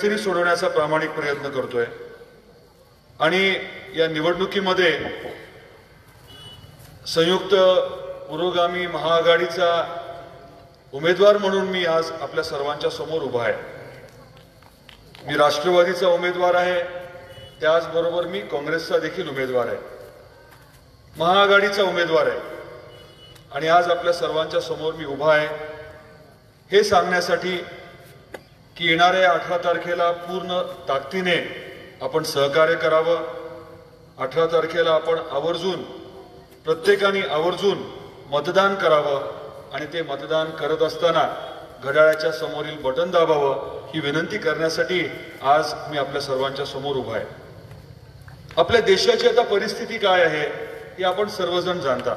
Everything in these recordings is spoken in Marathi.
अडचणी सोडवण्याचा प्रामाणिक प्रयत्न करतोय आणि या निवडणुकीमध्ये संयुक्त पुरोगामी महाआघाडीचा उमेदवार म्हणून मी आज आपल्या सर्वांच्या समोर उभा आहे। मी राष्ट्रवादीचा उमेदवार आहे, त्याचबरोबर मी काँग्रेसचा देखील उमेदवार आहे, महाआघाडीचा उमेदवार आहे आणि आज आपल्या सर्वांच्या समोर मी उभा आहे हे सांगण्यासाठी की येणाऱ्या 18 तारखेला पूर्ण ताकदीने आपण सहकार्य करावं। 18 तारखेला आपण आवर्जून प्रत्येकाने आवर्जून मतदान करावं आणि ते मतदान करत असताना घड्याळाच्या समोरील बटन दाबावं ही विनंती करण्यासाठी आज मी आपल्या सर्वांच्या समोर उभा आहे। आपल्या देशाची आता परिस्थिती काय आहे हे आपण सर्वजण जाणता।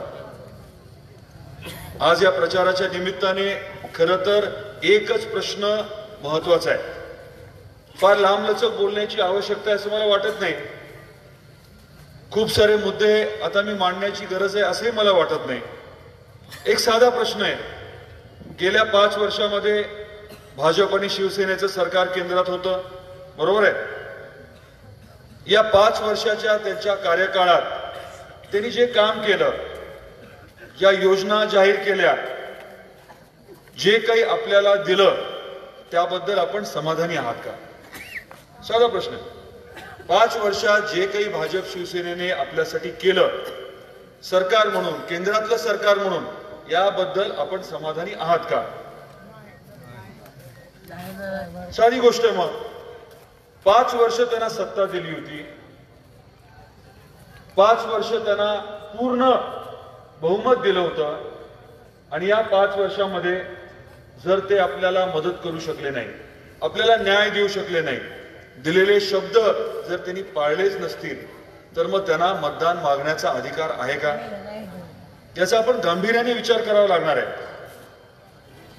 आज या प्रचाराच्या निमित्ताने खरं तर एकच प्रश्न महत्वाचा आहे। फार लांबलचक बोलण्याची आवश्यकता आहे असं मला वाटत नाही। खूप सारे मुद्दे आता मी मांडण्याची गरज आहे असे मला वाटत नाही। एक साधा प्रश्न आहे, गेल्या 5 वर्षामध्ये भाजप आणि शिवसेनेचं सरकार केंद्रात होतं, बरोबर आहे। या 5 वर्षाच्या त्यांच्या कार्यकाळात त्यांनी जे काम केलं, ज्या योजना जाहीर केल्या, जे काही आपल्याला दिलं त्याबद्दल आपण समाधानी आहात का? साधा प्रश्न आहे। 5 वर्षात जे काही भाजप शिवसेनेने आपल्यासाठी केलं सरकार म्हणून, केंद्रातलं सरकार म्हणून, याबद्दल आपण समाधानी आहात का? साधी गोष्ट आहे। मग 5 वर्ष त्यांना सत्ता दिली होती, 5 वर्ष त्यांना पूर्ण बहुमत दिलं होतं आणि या 5 वर्षामध्ये जर ते आपल्याला मदत करू शकले नाही, आपल्याला न्याय देऊ शकले नाही, दिलेले शब्द जर त्यांनी पाळलेच नसतील तर मग त्यांना मतदान मागण्याचा अधिकार आहे का? याचा आपण गांभीर्याने विचार करावा लागणार आहे।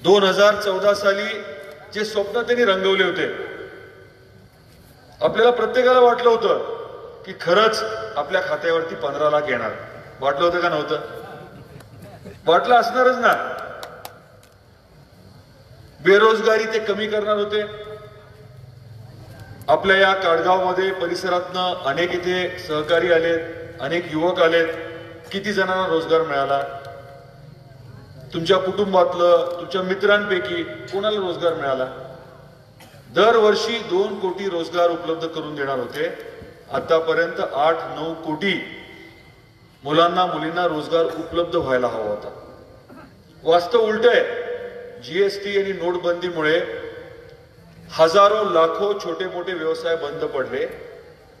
2014 साली जे स्वप्न त्यांनी रंगवले होते, आपल्याला प्रत्येकाला वाटलं होतं की खरंच आपल्या खात्यावरती 15 लाख येणार। वाटलं होतं का नव्हतं? वाटलं असणारच ना। बेरोजगारी ते कमी करणार होते। आपल्या या काडगावमध्ये परिसरातनं अनेक इथे सहकारी आलेत, अनेक युवक आलेत, किती जणांना रोजगार मिळाला? तुमच्या कुटुंबातलं, तुमच्या मित्रांपैकी कोणाला रोजगार मिळाला? दरवर्षी 2 कोटी रोजगार उपलब्ध करून देणार होते, आतापर्यंत 8-9 कोटी मुलांना मुलींना रोजगार उपलब्ध व्हायला हवा होता। वास्तव उलट आहे। जीएसटी आणि नोटबंदीमुळे हजारो लाखो छोटे मोठे व्यवसाय बंद पडले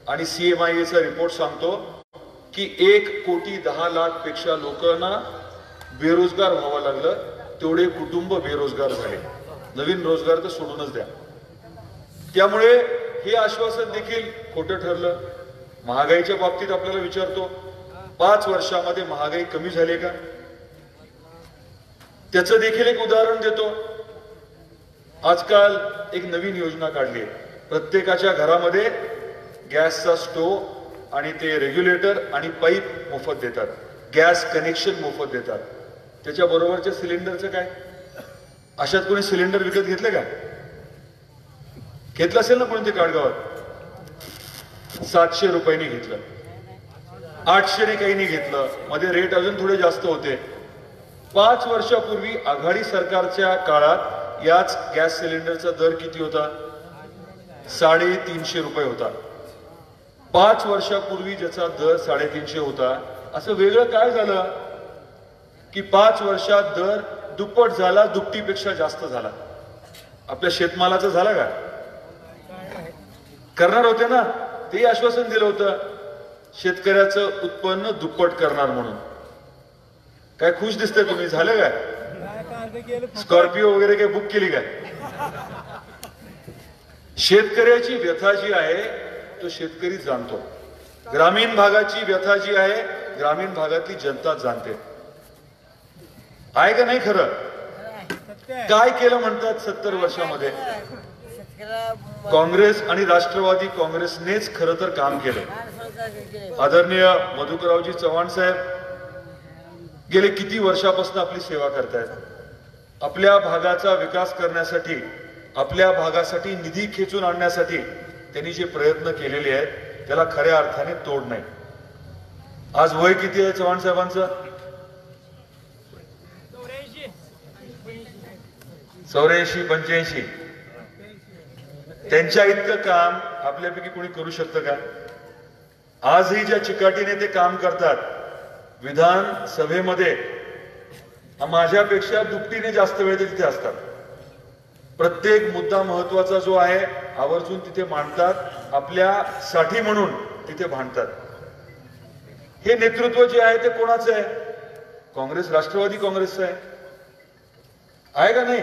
आणि CMIAचा रिपोर्ट सांगतो की 1,10,00,000 पेक्षा लोकांना बेरोजगार व्हावं लागलं, तेवढे कुटुंब बेरोजगार झाले। नवीन रोजगार तर सोडूनच द्या। त्यामुळे हे आश्वासन देखील खोटं ठरलं। महागाईच्या बाबतीत आपल्याला विचारतो, 5 वर्षामध्ये महागाई कमी झाली का? त्याचं देखील एक उदाहरण देतो। आजकाल एक नवीन योजना काढली आहे, प्रत्येकाच्या घरामध्ये गॅसचा स्टोव्ह आणि ते रेग्युलेटर आणि पाईप मोफत देतात, गॅस कनेक्शन मोफत देतात। त्याच्या बरोबरच्या सिलेंडरचं काय? अशात कोणी सिलेंडर विकत घेतलं का? घेतलं असेल ना कोणी? ते काडगावात 700 रुपयांनी घेतलं, 800 ने काही नाही घेतलं, मध्ये रेट अजून थोडे जास्त होते। 5 वर्षापूर्वी आघाडी सरकारच्या काळात याच गॅस सिलेंडरचा दर किती होता? 350 रुपये होता। 5 वर्षापूर्वी ज्याचा दर 350 होता, असं वेगळं काय झालं की 5 वर्षात दर दुप्पट झाला, दुपटीपेक्षा जास्त झाला? आपल्या शेतमालाचा झाला का? करणार होते ना, ते आश्वासन दिलं होतं शेतकऱ्याचं उत्पन्न दुप्पट करणार म्हणून। काय खुश दिसतंय तुम्ही? झालं काय? स्कॉर्पिओ वगैरे काय बुक केली काय? शेतकऱ्याची व्यथा जी आहे तो शेतकरी जाणतो, ग्रामीण भागाची व्यथा जी आहे ग्रामीण भागातली जनता जाणते। आहे का नाही? खरं काय केलं म्हणतात 70 वर्षामध्ये? काँग्रेस आणि राष्ट्रवादी काँग्रेसनेच खरं तर काम केलं। आदरणीय मधुकररावजी चव्हाण साहेब गेले किती वर्षापासून आपली सेवा करतायत, आपल्या भागाचा विकास करण्यासाठी आपल्या भागासाठी निधी खेचून आणण्यासाठी त्यांनी जे प्रयत्न केलेले आहेत त्याला खऱ्या अर्थाने तोड नाही. आज वय किती आहे चव्हाण साहेबांचं? 84-85. त्यांच्या इतकं काम आपल्यापैकी कोणी करू शकतं का? आजही ज्या चिकाटीने ते काम करतात विधानसभेमध्ये माझ्यापेक्षा दुपटीने जास्त वेळ ते तिथे असतात. प्रत्येक मुद्दा महत्वाचा जो आहे आवर्जून तिथे मांडतात, आपल्यासाठी म्हणून तिथे भांडतात. हे नेतृत्व जे आहे ते कोणाचं आहे? काँग्रेस राष्ट्रवादी काँग्रेसचं आहे का नाही?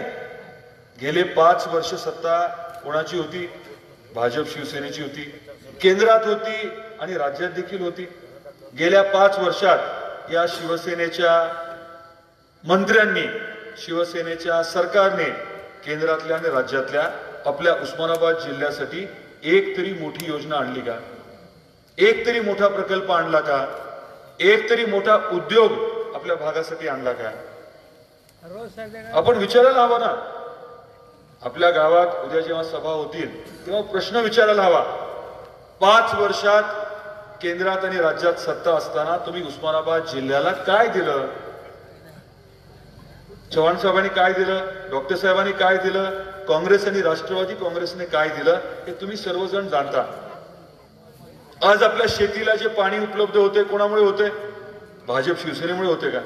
गेले 5 वर्ष सत्ता कोणाची होती? भाजप शिवसेनेची होती. केंद्रात होती आणि राज्यात देखील होती. गेल्या 5 वर्षात या शिवसेनेच्या मंत्र्यांनी, शिवसेनेच्या सरकारने केंद्रातल्या आणि राज्यातल्या आपल्या उस्मानाबाद जिल्ह्यासाठी एक तरी मोठी योजना आणली का? एक तरी मोठा प्रकल्प आणला का? एक तरी मोठा उद्योग आपल्या भागासाठी आणला का? आपण विचारायला हवा ना. आपल्या गावात उद्या जेव्हा सभा होतील तेव्हा प्रश्न विचारायला हवा. 5 वर्षात केंद्रात आणि राज्यात सत्ता असताना तुम्ही उस्मानाबाद जिल्ह्याला काय दिलं? चव्हाण साहेबांनी काय दिलं? डॉक्टर साहेबांनी काय दिलं? काँग्रेस आणि राष्ट्रवादी काँग्रेसने काय दिलं हे तुम्ही सर्वजण जाणता. आज आपल्या शेतीला जे पाणी उपलब्ध होते कोणामुळे होते? भाजप शिवसेनेमुळे होते का?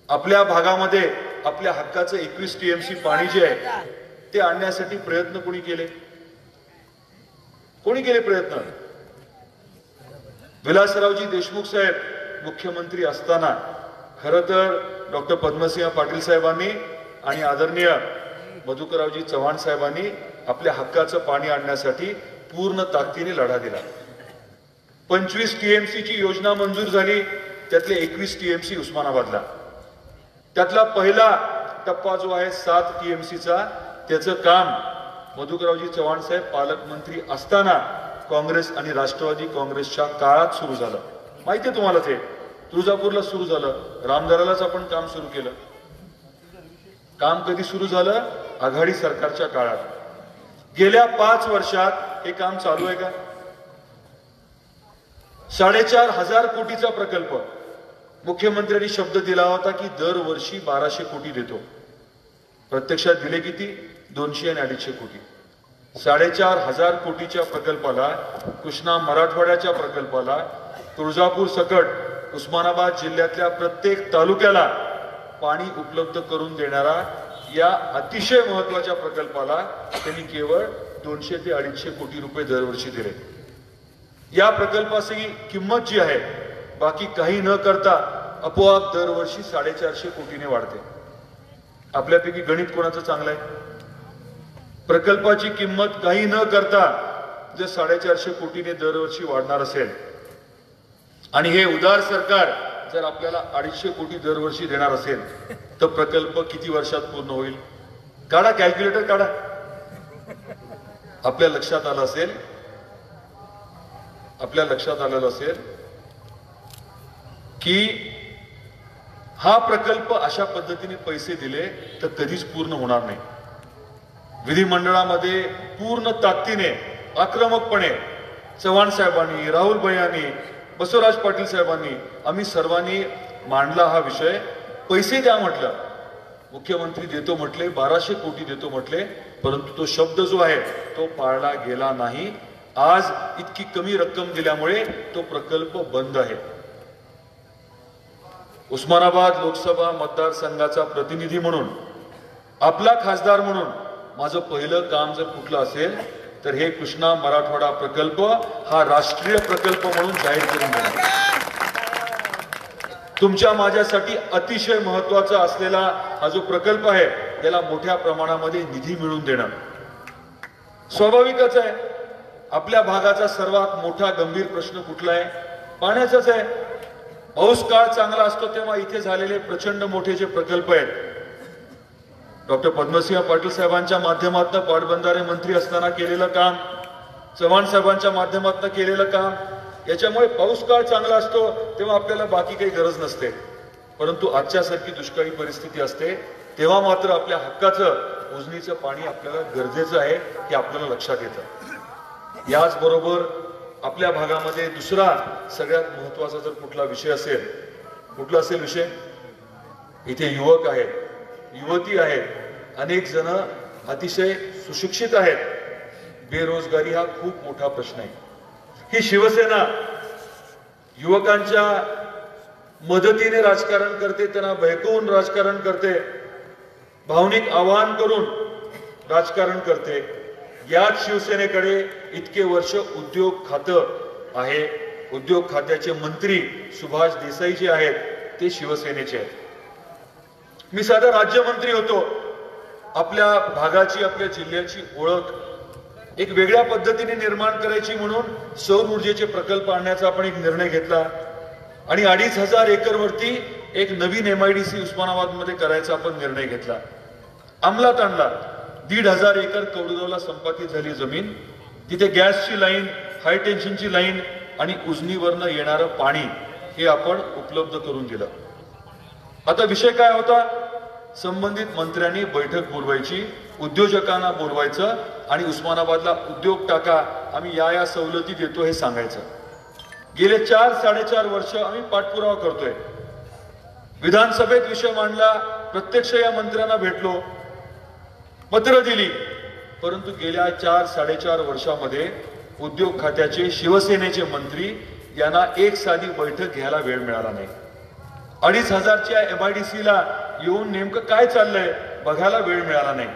आपल्या भागामध्ये आपल्या हक्काचं 21 TMC पाणी जे आहे ते आणण्यासाठी प्रयत्न कोणी केले? कोणी केले प्रयत्न? विलासरावजी देशमुख साहेब मुख्यमंत्री असताना खरं तर डॉक्टर पद्मसिंह पाटील साहेबांनी आणि आदरणीय मधुकररावजी चव्हाण साहेबांनी आपल्या हक्काचं पाणी आणण्यासाठी पूर्ण ताकदीने लढा दिला. 25 TMC ची योजना मंजूर झाली, त्यातले 21 TMC उस्मानाबादला. त्यातला पहिला टप्पा जो आहे 7 TMCचा, त्याचं काम मधुकररावजी चव्हाण साहेब पालकमंत्री असताना काँग्रेस आणि राष्ट्रवादी काँग्रेसच्या काळात सुरू झालं. माहितीये तुम्हाला, ते तुळजापूरला सुरू झालं, रामदारालाच आपण काम सुरू केलं. काम कधी सुरू झालं? आघाडी सरकारच्या काळात. गेल्या 5 वर्षात हे काम चालू आहे का? 4,500 कोटीचा प्रकल्प. मुख्यमंत्र्यांनी शब्द दिला होता की दरवर्षी 1200 कोटी देतो. प्रत्यक्षात दिले किती? 200 आणि 250 कोटी. 4,500 कोटीच्या प्रकल्पाला, कृष्णा मराठवाड्याच्या प्रकल्पाला, तुळजापूर सकट उस्मानाबाद जिल्ह्यातल्या प्रत्येक तालुक्याला पाणी उपलब्ध करून देणारा या अतिशय महत्वाच्या प्रकल्पाला त्यांनी केवळ 200 ते 250 कोटी रुपये दरवर्षी दिले. या प्रकल्पाची किंमत जी आहे बाकी काही न करता आपोआप दरवर्षी 450 कोटीने वाढते. आपल्यापैकी गणित कोणाचं चांगलं आहे? प्रकल्पाची किंमत काही न करता जर 450 कोटीने दरवर्षी वाढणार असेल आणि हे उदार सरकार जर आपल्याला 250 कोटी दरवर्षी देणार असेल तर प्रकल्प किती वर्षात पूर्ण होईल? काढा, कॅल्क्युलेटर काढा. आपल्या लक्षात आलं असेल की हा प्रकल्प अशा पद्धतीने पैसे दिले तर कधीच पूर्ण होणार नाही. विधिमंडळामध्ये पूर्ण ताकदीने, आक्रमकपणे चव्हाण साहेबांनी, राहुल भैयांनी, बसवराज पाटील साहेबांनी, आम्ही सर्वांनी मांडला हा विषय. पैसे द्या म्हटलं, मुख्यमंत्री देतो म्हटले, 1200 कोटी देतो म्हटले, परंतु तो शब्द जो आहे तो पाळला गेला नाही. आज इतकी कमी रक्कम दिल्यामुळे तो प्रकल्प बंद आहे. उस्मानाबाद लोकसभा मतदारसंघाचा प्रतिनिधी म्हणून, आपला खासदार म्हणून माझं पहिलं काम जर कुठलं असेल तर हे कृष्णा मराठवाडा प्रकल्प हा राष्ट्रीय प्रकल्प म्हणून जाहीर करून देणं. तुमच्या माझ्यासाठी अतिशय महत्वाचा असलेला हा जो प्रकल्प आहे याला मोठ्या प्रमाणामध्ये निधी मिळवून देणं स्वाभाविकच आहे. आपल्या भागाचा सर्वात मोठा गंभीर प्रश्न कुठला आहे? पाण्याचाच आहे. पाऊस काळ चांगला असतो तेव्हा इथे झालेले प्रचंड मोठे जे प्रकल्प आहेत, डॉक्टर पद्मसिंह पाटील साहेबांच्या माध्यमातून पाटबंधारे मंत्री असताना केलेलं काम, चव्हाण साहेबांच्या माध्यमातून केलेलं काम, याच्यामुळे पाऊस काळ चांगला असतो तेव्हा आपल्याला बाकी काही गरज नसते. परंतु आजच्यासारखी दुष्काळी परिस्थिती असते तेव्हा मात्र आपल्या हक्काचं उजनीचं पाणी आपल्याला गरजेचं आहे हे आपल्याला लक्षात येतं। याचबरोबर आपल्या भागामध्ये दुसरा सगळ्यात महत्त्वाचा जर कुठला विषय असेल, कुठला असेल विषय, इथे युवक आहेत, युवती आहेत, अनेक जण अतिशय सुशिक्षित आहेत। बेरोजगारी हा खूप मोठा प्रश्न आहे। ही शिवसेना युवकांच्या मदतीने राजकारण करते, त्यांना बहकवून राजकारण करते, भावनिक आवाहन करून राजकारण करते। याच शिवसेनेकडे इतके वर्ष उद्योग खातं आहे, उद्योग खात्याचे मंत्री सुभाष देसाई जे आहेत ते शिवसेनेचे आहेत। मी साधा राज्यमंत्री होतो। आपल्या भागाची, आपल्या जिल्ह्याची ओळख एक वेगळ्या पद्धतीने निर्माण करायची म्हणून सौर ऊर्जेचे प्रकल्प आणण्याचा आपण एक निर्णय घेतला आणि 2500 एकर वरती एक नवीन MIDC उस्मानाबाद मध्ये करायचा आपण निर्णय घेतला, अंमलात आणला। 1500 एकर कौडगावला संपादित झाली जमीन, तिथे गॅसची लाईन, हाय टेन्शनची लाईन आणि उजनीवरनं येणारं पाणी हे आपण उपलब्ध करून दिलं। आता विषय काय होता, संबंधित मंत्र्यांनी बैठक बोलवायची, उद्योजकांना बोलवायचं आणि उस्मानाबादला उद्योग टाका, आम्ही या सवलती देतो हे सांगायचं। गेले 4-4.5 वर्ष आम्ही पाठपुरावा करतोय। विधानसभेत विषय मांडला, प्रत्यक्ष या मंत्र्यांना भेटलो, पत्र दिली, परंतु गेल्या 4-4.5 वर्षामध्ये उद्योग खात्याचे शिवसेनेचे मंत्री यांना एक साधी बैठक घ्यायला वेळ मिळाला नाही। 2500च्या MIDC ला येऊन नेमकं काय चाललंय बघायला वेळ मिळाला नाही।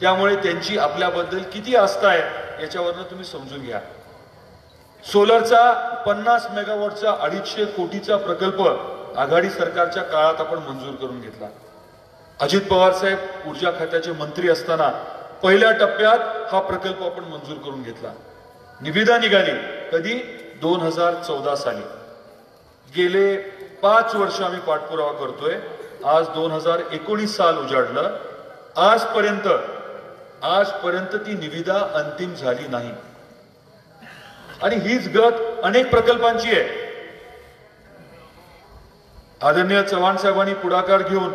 त्यामुळे त्यांची आपल्याबद्दल किती आस्था आहे याच्यावरनं तुम्ही समजून घ्या। सोलरचा 50 मेगावॉटचा 250 कोटीचा प्रकल्प आघाडी सरकारच्या काळात आपण मंजूर करून घेतला। अजित पवार साहेब ऊर्जा खात्याचे मंत्री असताना पहिल्या टप्प्यात हा प्रकल्प आपण मंजूर करून घेतला। निविदा निघाली कधी, 2014 साली। गेले 5 वर्ष आम्ही पाठपुरावा करतोय। आज 2019 साल उजाडलं, आजपर्यंत ती निविदा अंतिम झाली नाही आणि हीच गत अनेक प्रकल्पांची आहे। आदरणीय चव्हाण साहेबांनी पुढाकार घेऊन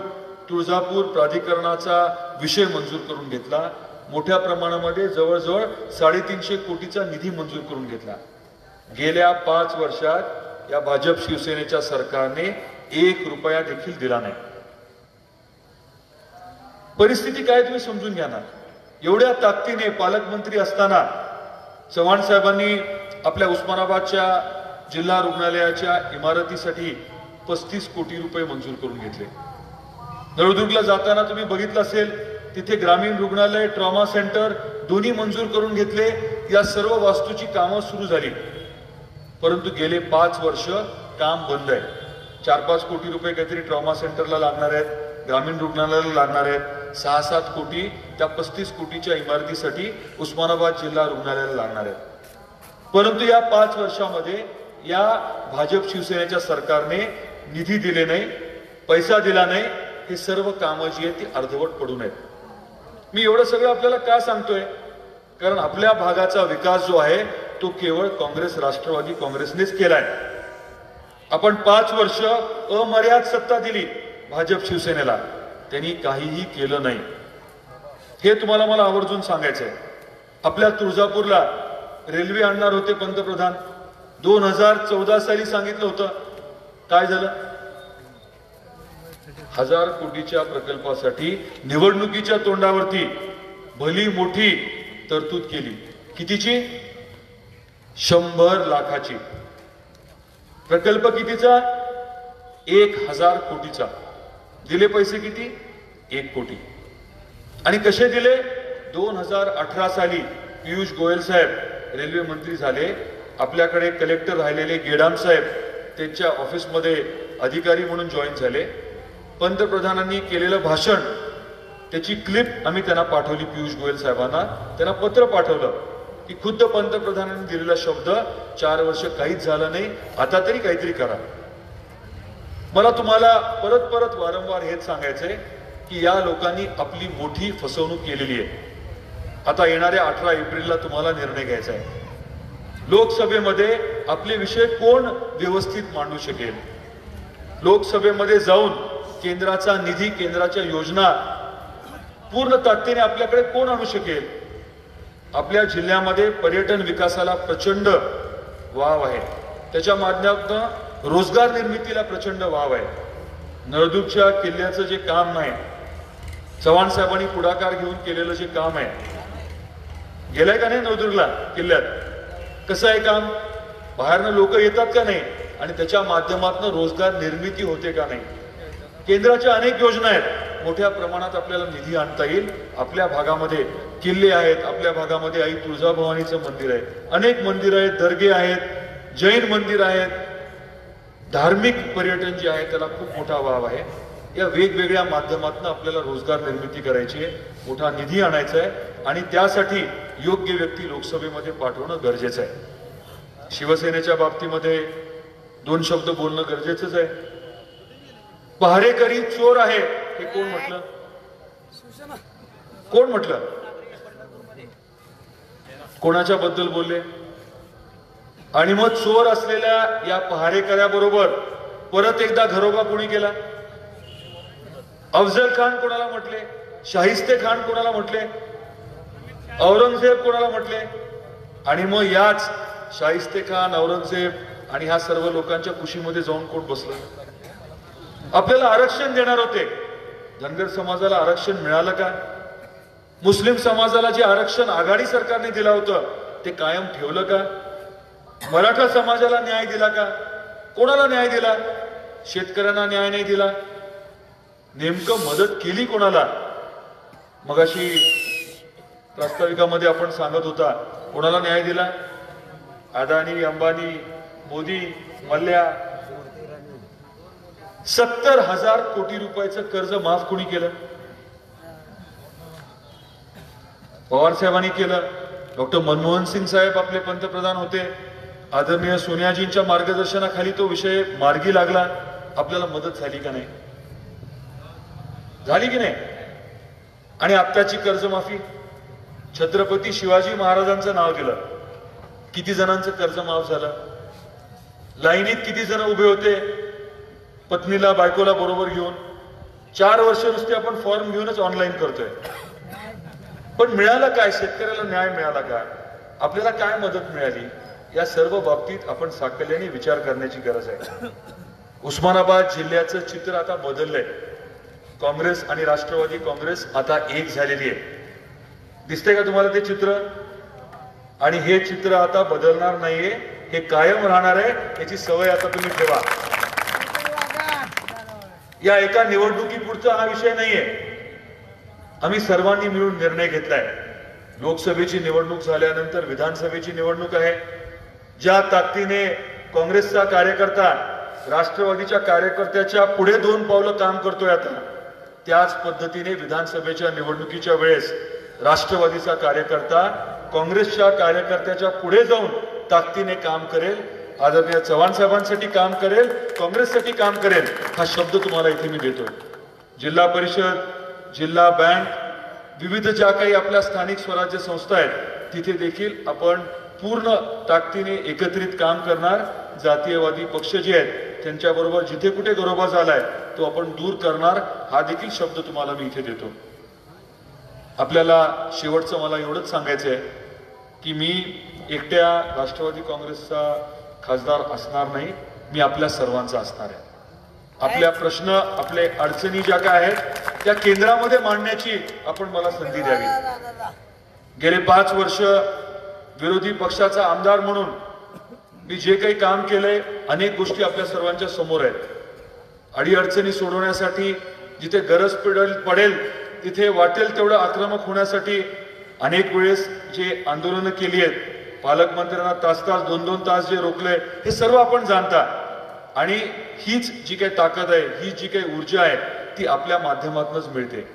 तुळजापूर प्राधिकरणाचा विषय मंजूर करून घेतला। मोठ्या प्रमाणामध्ये जवळजवळ 350 कोटीचा निधी मंजूर करून घेतला। गेल्या 5 वर्षात या भाजप शिवसेनेच्या सरकारने 1 रुपया देखील दिला नाही। परिस्थिती काय तुम्ही समजून घ्या ना। एवढ्या ताकदीने पालकमंत्री असताना चव्हाण साहेबांनी आपल्या उस्मानाबादच्या जिल्हा रुग्णालयाच्या इमारतीसाठी 35 कोटी रुपये मंजूर करून घेतले। नळदुर्गला जाताना तुम्ही बघितलं असेल, तिथे ग्रामीण रुग्णालय, ट्रॉमा सेंटर दोन्ही मंजूर करून घेतले। या सर्व वास्तूची कामं सुरू झाली, परंतु गेले 5 वर्ष काम बंद आहे। 4-5 कोटी रुपये काहीतरी ट्रॉमा सेंटरला लागणार आहेत, ग्रामीण रुग्णालयाला लागणार आहेत, 6-7 कोटी त्या 35 कोटीच्या इमारतीसाठी उस्मानाबाद जिल्हा रुग्णालयाला लागणार आहेत। परंतु या 5 वर्षामध्ये या भाजप शिवसेनेच्या सरकारने निधी दिले नाही, पैसा दिला नाही। हे सर्व कामं जी आहेत ती अर्धवट पडून आहेत। मी एवढं सगळं आपल्याला का सांगतोय, कारण आपल्या भागाचा विकास जो आहे तो केवळ काँग्रेस, राष्ट्रवादी काँग्रेसनेच केलाय। आपण 5 वर्ष अमर्याद सत्ता दिली भाजप शिवसेनेला, त्यांनी काहीही केलं नाही। हे तुम्हाला मला आवर्जून सांगायचंय। आपल्या तुळजापूरला रेल्वे आणणार होते पंतप्रधान, 2014 साली सांगितलं होतं, काय झालं? 1000 कोटीच्या प्रकल्पासाठी निवडणुकीच्या तोंडावरती भली मोठी तरतूद केली। कितीची? 100 लाखाची। प्रकल्प कितीचा? 1000 कोटीचा। दिले पैसे किती? 1 कोटी। आणि कसे दिले? 2018 साली पियुष गोयल साहेब रेल्वे मंत्री झाले, आपल्याकडे कलेक्टर राहिलेले गेडाम साहेब त्यांच्या ऑफिसमध्ये अधिकारी म्हणून जॉईन झाले। पंतप्रधानांनी केलेलं भाषण त्याची क्लिप आम्ही त्यांना पाठवली, पियुष गोयल साहेबांना त्यांना पत्र पाठवलं की खुद्द पंतप्रधानांनी दिलेला शब्द 4 वर्ष काहीच झालं नाही, आता तरी काहीतरी करा। मला तुम्हाला परत परत वारंवार हेच सांगायचंय की या लोकांनी आपली मोठी फसवणूक केलेली आहे। आता येणाऱ्या 18 एप्रिलला तुम्हाला निर्णय घ्यायचा आहे। लोकसभेमध्ये आपले विषय कोण व्यवस्थित मांडू शकेल? लोकसभेमध्ये जाऊन केंद्राचा निधी, केंद्राच्या योजना पूर्ण ताकदीने आपल्याकडे कोण आणू शकेल? आपल्या जिल्ह्यामध्ये पर्यटन विकासाला प्रचंड वाव आहे, त्याच्या माध्यमातून रोजगार निर्मितीला प्रचंड वाव आहे. नळदुर्गच्या किल्ल्याचं जे काम आहे, चव्हाण साहेबांनी पुढाकार घेऊन केलेलं जे काम आहे, गेलाय का नाही नळदुर्गला किल्ल्यात? कसं आहे काम? बाहेरनं लोक येतात का नाही? आणि त्याच्या माध्यमातून रोजगार निर्मिती होते का नाही? केंद्राच्या अनेक योजना आहेत, मोठ्या प्रमाणात आपल्याला निधी आणता येईल. आपल्या भागामध्ये किल्ले आहेत, आपल्या भागामध्ये आई तुळजाभवानीचं मंदिर आहे, अनेक मंदिर आहेत, दर्गे आहेत, जैन मंदिर आहेत. धार्मिक पर्यटन जे आहे त्याला खूप मोठा वाव आहे. या वेगवेगळ्या माध्यमातून आपल्याला रोजगार निर्मिती करायची आहे, मोठा निधी आणायचा आहे आणि त्यासाठी योग्य व्यक्ती लोकसभेमध्ये पाठवणं गरजेचं आहे. शिवसेनेच्या बाबतीमध्ये 2 शब्द बोलणं गरजेचंच आहे. पहारेकरी चोर आहे हे कोण म्हटलं? कोण म्हटलं? कोणाच्या बद्दल बोलले? आणि मग चोर असलेल्या या पहारेकऱ्याबरोबर परत एकदा घरोबा कोणी केला? अफजल खान कोणाला म्हटले? शाहिस्ते खान कोणाला म्हटले? औरंगजेब कोणाला म्हटले? आणि मग याच शाहिस्ते खान, औरंगजेब आणि ह्या सर्व लोकांच्या कुशीमध्ये जाऊन कोण बसलं? आपल्याला आरक्षण देणार होते, धनगर समाजाला आरक्षण मिळालं का? मुस्लिम समाजाला जे आरक्षण आघाडी सरकारने दिलं होतं ते कायम ठेवलं का? मराठा समाजाला न्याय दिला का? कोणाला न्याय दिला? शेतकऱ्यांना न्याय नाही दिला. नेमकं मदत केली कोणाला? मगाशी प्रास्ताविकामध्ये आपण सांगत होता, कोणाला न्याय दिला? अदानी, अंबानी, मोदी, मल्ल्या. 70,000 कोटी रुपयाचं कर्ज माफ कोणी केलं? पवार साहेबांनी केलं. डॉक्टर मनमोहन सिंग साहेब आपले पंतप्रधान होते, आदरणीय सोनियाजींच्या मार्गदर्शनाखाली तो विषय मार्गी लागला. आपल्याला मदत झाली का नाही? झाली की नाही? आणि आत्ताची कर्जमाफी, छत्रपती शिवाजी महाराजांचं नाव दिलं, किती जणांचं कर्ज माफ झालं? लाईनीत किती जण उभे होते पत्नीला बायकोला बरोबर घेऊन? 4 वर्ष नुसते आपण फॉर्म घेऊनच ऑनलाईन करतोय. पण मिळालं काय? शेतकऱ्याला न्याय मिळाला का? आपल्याला काय मदत मिळाली? या सर्व बाबतीत आपण साकल्याने विचार करण्याची गरज आहे. उस्मानाबाद जिल्ह्याचं चित्र आता बदललंय. काँग्रेस आणि राष्ट्रवादी काँग्रेस आता एक झालेली आहे. दिसतंय का तुम्हाला ते चित्र? आणि हे चित्र आता बदलणार नाहीये, हे कायम राहणार आहे. याची सवय आता तुम्ही ठेवा. या एका निवडणुकीपुरता हा विषय नाहीये. आम्ही सर्वांनी मिळून निर्णय घेतलाय. लोकसभेची निवडणूक झाल्यानंतर विधानसभेची निवडणूक आहे. ज्या ताकदीने काँग्रेसचा कार्यकर्ता राष्ट्रवादीच्या कार्यकर्त्याच्या पुढे 2 पावलं काम करतोय आता, त्याच पद्धतीने विधानसभेच्या निवडणुकीच्या वेळेस राष्ट्रवादीचा कार्यकर्ता काँग्रेसच्या कार्यकर्त्याच्या पुढे जाऊन ताकदीने काम करेल. आदरणीय चव्हाण साहेबांसाठी काम करेल, काँग्रेससाठी काम करेल, हा शब्द तुम्हाला इथे मी देतोय. जिल्हा परिषद, जिल्हा बँक, विविध ज्या काही आपल्या स्थानिक स्वराज्य संस्था आहेत तिथे देखील आपण पूर्ण ताकदीने एकत्रित काम करणार. जातीयवादी पक्ष जे आहेत त्यांच्याबरोबर जिथे कुठे घरोबा झालाय तो आपण दूर करणार, हा देखील शब्द तुम्हाला मी इथे देतो. आपल्याला शेवटचं मला एवढंच सांगायचं आहे की मी एकट्या राष्ट्रवादी काँग्रेसचा खासदार असणार नाही, मी आपल्या सर्वांचा असणार आहे. आपल्या प्रश्न, आपले अडचणी ज्या काय आहेत त्या केंद्रामध्ये मांडण्याची आपण मला संधी द्यावी. गेले 5 वर्ष विरोधी पक्षाचा आमदार म्हणून मी जे काही काम केलंय, अनेक गोष्टी आपल्या सर्वांच्या समोर आहेत. अडीअडचणी सोडवण्यासाठी जिथे गरज पडेल तिथे वाटेल तेवढं आक्रमक होण्यासाठी अनेक वेळेस जे आंदोलनं केली आहेत, पालकमंत्र्यांना तास 2-2 तास जे रोखले, हे सर्व आपण जाणता. आणि हीच जी काही ताकद आहे, ही जी काही ऊर्जा आहे ती आपल्या माध्यमातूनच मिळते.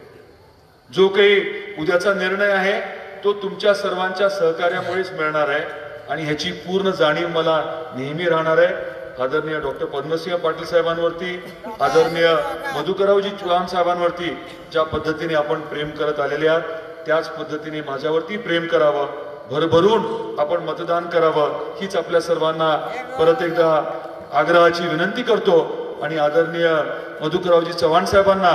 जो काही उद्याचा निर्णय आहे तो तुमच्या सर्वांच्या सहकार्यामुळेच मिळणार आहे आणि ह्याची पूर्ण जाणीव मला नेहमी राहणार आहे. आदरणीय डॉक्टर पद्मसिंह पाटील साहेबांवरती, आदरणीय मधुकररावजी चव्हाण साहेबांवरती ज्या पद्धतीने आपण प्रेम करत आलेले आहात त्याच पद्धतीने माझ्यावरती प्रेम करावं, भरभरून आपण मतदान करावं, हीच आपल्या सर्वांना परत एकदा आग्रहाची विनंती करतो. आणि आदरणीय मधुकररावजी चव्हाण साहेबांना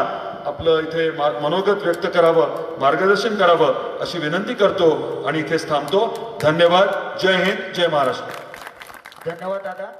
आपलं इथे मनोगत व्यक्त करावं, मार्गदर्शन करावं अशी विनंती करतो आणि इथेच थांबतो. धन्यवाद. जय हिंद, जय महाराष्ट्र. धन्यवाद दादा.